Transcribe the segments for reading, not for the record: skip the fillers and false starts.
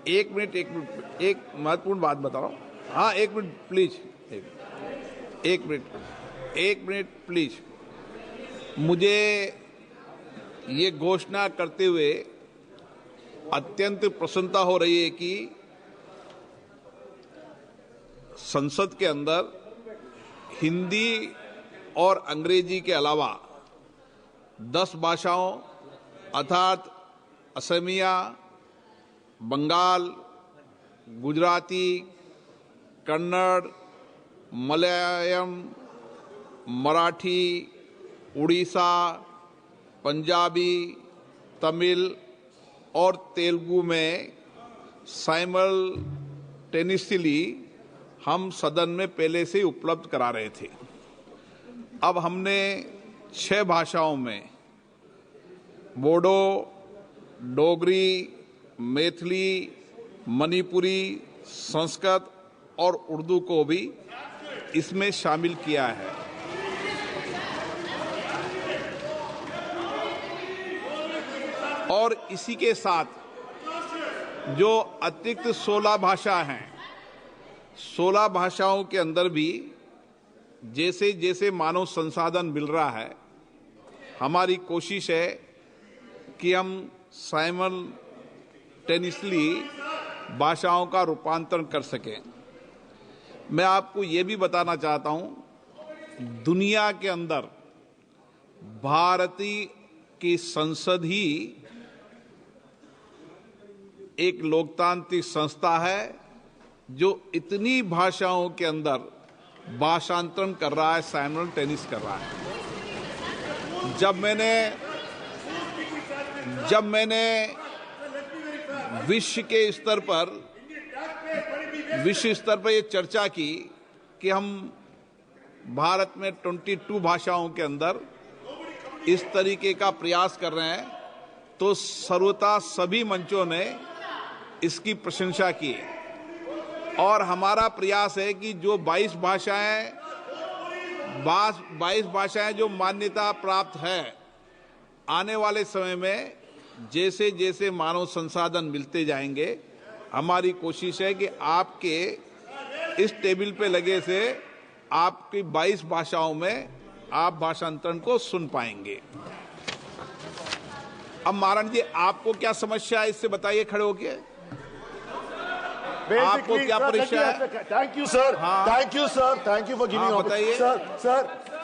एक मिनट, एक महत्वपूर्ण बात बता रहा हूँ। हाँ, एक मिनट प्लीज, एक मिनट प्लीज। मुझे ये घोषणा करते हुए अत्यंत प्रसन्नता हो रही है कि संसद के अंदर हिंदी और अंग्रेजी के अलावा 10 भाषाओं अर्थात असमिया, बंगाल, गुजराती, कन्नड़, मलयालम, मराठी, उड़ीसा, पंजाबी, तमिल और तेलुगु में साइमल्टेनियसली हम सदन में पहले से उपलब्ध करा रहे थे। अब हमने 6 भाषाओं में बोडो, डोगरी, मैथिली, मणिपुरी, संस्कृत और उर्दू को भी इसमें शामिल किया है। और इसी के साथ जो अतिरिक्त 16 भाषा हैं, 16 भाषाओं के अंदर भी जैसे जैसे मानव संसाधन मिल रहा है, हमारी कोशिश है कि हम साइमल्टेनियसली भाषाओं का रूपांतरण कर सकें। मैं आपको ये भी बताना चाहता हूं, दुनिया के अंदर भारतीय की संसद ही एक लोकतांत्रिक संस्था है जो इतनी भाषाओं के अंदर भाषांतरण कर रहा है, साइमल्टेनियस कर रहा है। जब मैंने विश्व स्तर पर ये चर्चा की कि हम भारत में 22 भाषाओं के अंदर इस तरीके का प्रयास कर रहे हैं, तो सर्वथा सभी मंचों ने इसकी प्रशंसा की। और हमारा प्रयास है कि जो 22 भाषाएं जो मान्यता प्राप्त है, आने वाले समय में जैसे जैसे मानव संसाधन मिलते जाएंगे, हमारी कोशिश है कि आपके इस टेबल पे लगे से आपकी 22 भाषाओं में आप भाषांतरण को सुन पाएंगे। अब मारण जी, आपको क्या समस्या है, इससे बताइए खड़े होके। आपको क्या परेशानी है? Thank you sir, thank you sir, thank you for giving. बताइए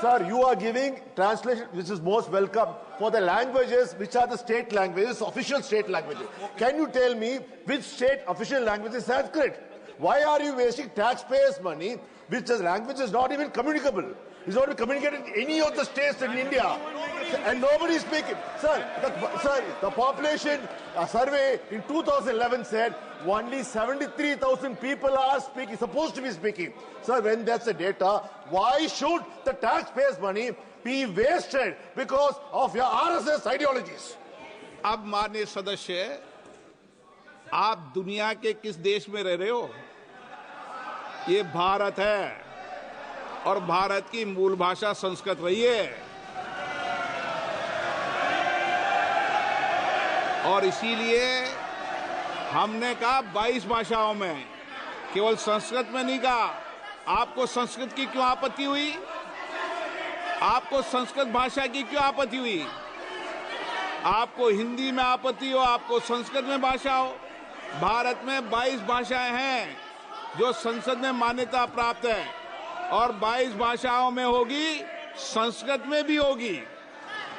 sir, you are giving translation which is most welcome for the languages which are the state languages, official state languages. Can you tell me which state official language is Sanskrit? Why are you wasting taxpayers' money, which the language is not even communicable? It's not communicated in any of the states in India, and nobody is speaking. Sir, the population survey in 2011 said only 73,000 people are speaking, supposed to be speaking. Sir, when that's the data, why should the taxpayers' money be wasted because of your RSS ideologies? अब माननीय सदस्य, आप दुनिया के किस देश में रह रहे हो? ये भारत है और भारत की मूल भाषा संस्कृत रही है, और इसीलिए हमने कहा 22 भाषाओं में, केवल संस्कृत में नहीं कहा। आपको संस्कृत की क्यों आपत्ति हुई? आपको संस्कृत भाषा की क्यों आपत्ति हुई? आपको हिंदी में आपत्ति हो, आपको संस्कृत में भाषा हो। भारत में 22 भाषाएं हैं जो संसद में मान्यता प्राप्त है, और 22 भाषाओं में होगी, संस्कृत में भी होगी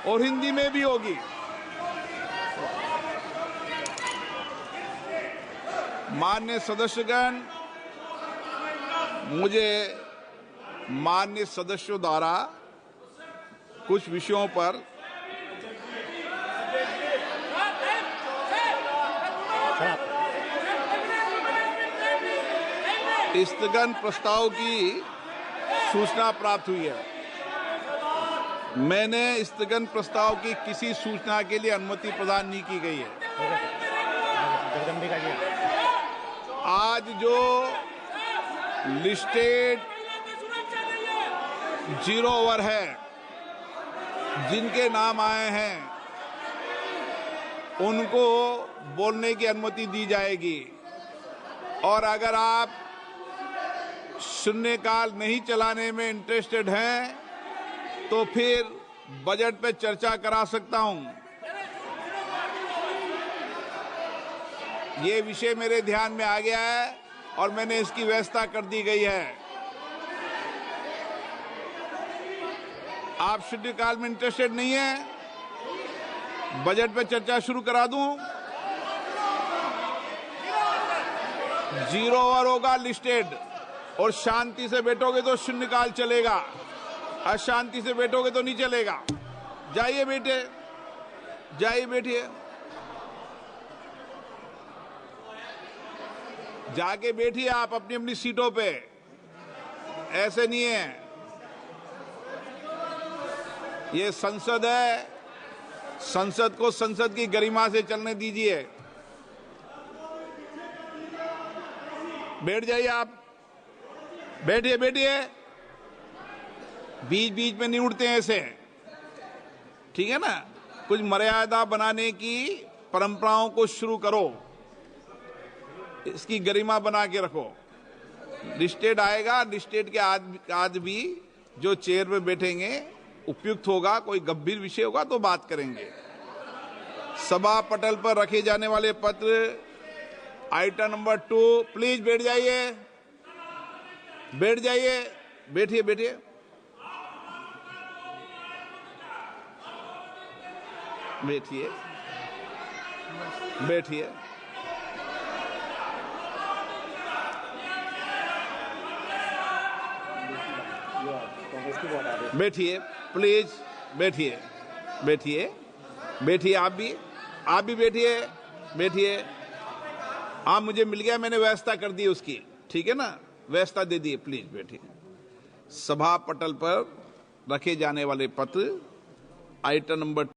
और हिंदी में भी होगी। माननीय सदस्यगण, मुझे माननीय सदस्यों द्वारा कुछ विषयों पर स्थगन प्रस्ताव की सूचना प्राप्त हुई है। मैंने स्थगन प्रस्ताव की किसी सूचना के लिए अनुमति प्रदान नहीं की गई है। आज जो लिस्टेड 0 ओवर है, जिनके नाम आए हैं, उनको बोलने की अनुमति दी जाएगी। और अगर आप शून्यकाल नहीं चलाने में इंटरेस्टेड हैं तो फिर बजट पे चर्चा करा सकता हूं। ये विषय मेरे ध्यान में आ गया है और मैंने इसकी व्यवस्था कर दी गई है। आप शून्यकाल में इंटरेस्टेड नहीं है, बजट पे चर्चा शुरू करा दूं। 0 ओवर होगा लिस्टेड, और शांति से बैठोगे तो शून्यकाल चलेगा, अशांति से बैठोगे तो नहीं चलेगा। जाइए बेटे, जाइए बैठिए, जाके बैठिए आप अपनी अपनी सीटों पे। ऐसे नहीं है, ये संसद है, संसद को संसद की गरिमा से चलने दीजिए। बैठ जाइए आप, बैठिए बैठिए, बीच बीच में नहीं उठते हैं ऐसे, ठीक है ना। कुछ मर्यादा बनाने की परंपराओं को शुरू करो, इसकी गरिमा बना के रखो। लिस्टेड आएगा, लिस्टेड के आज भी जो चेयर पे बैठेंगे उपयुक्त होगा, कोई गंभीर विषय होगा तो बात करेंगे। सभा पटल पर रखे जाने वाले पत्र आइटम नंबर 2, प्लीज बैठ जाइए, बैठ जाइए, बैठिए बैठिए, बैठिए बैठिए, बैठिए प्लीज, बैठिए बैठिए बैठिए, आप भी बैठिए बैठिए। आप मुझे मिल गया, मैंने व्यवस्था कर दी उसकी, ठीक है ना, व्यवस्था दे दी, प्लीज बैठिए। सभा पटल पर रखे जाने वाले पत्र आइटम नंबर